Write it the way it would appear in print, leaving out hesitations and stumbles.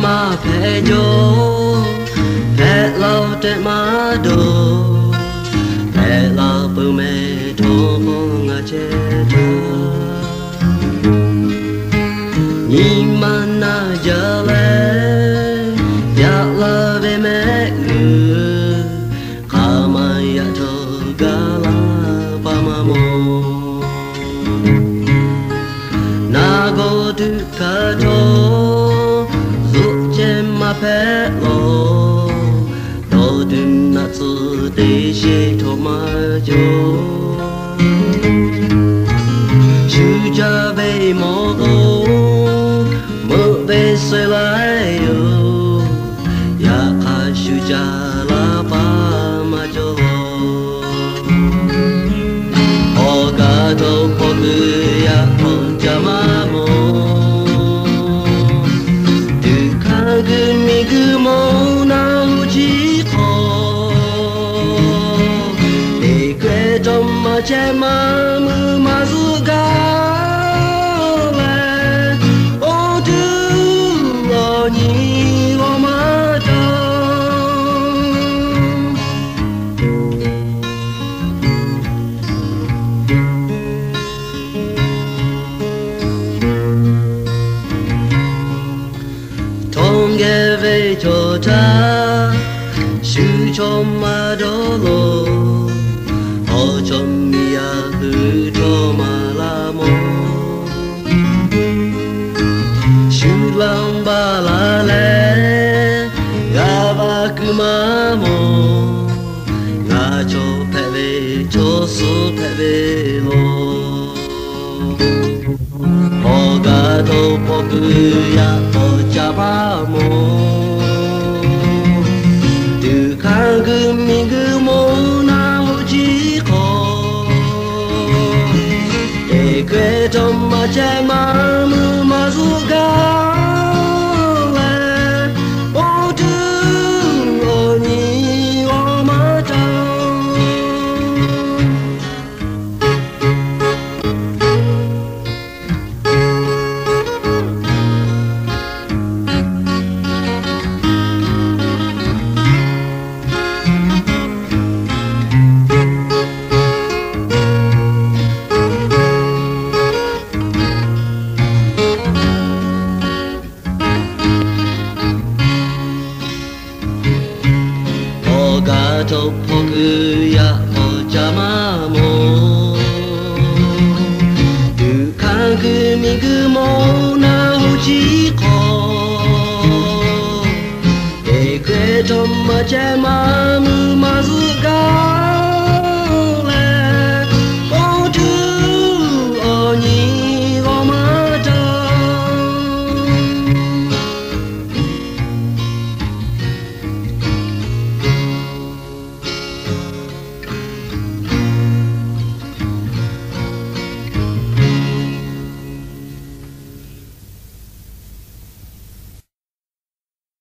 Ma phe jo phe lo te ma do phe lo pu me tho mo nga che ta ni ma na ja le ya la ve me ka ma ya tho ga la pa ma mo na go tu ka tho ma phe lo do din na tsu de she to ma jo chu ja ve mo go mo ve se lai yo ya ka shu ja la pa ma jo o ga to po gu ya po ja ma mo 그 모나 지고 내게 좀 맞게 마음 마주가 어두 어니 오마다 동계 왜 좋다 슈좀 마도로 어좀 미야 흐도 말라모 슈랑 발라레 가바 그마모 나조 페베 조수 페베로 어가도 포그야 어자바모 두칸금이 그모나무지고 내게 좀 맞아 마음 마주가 모두 오니 오마다 가도 포그야 어자마모 두칸금이 그모나우지고 내게 좀 맞아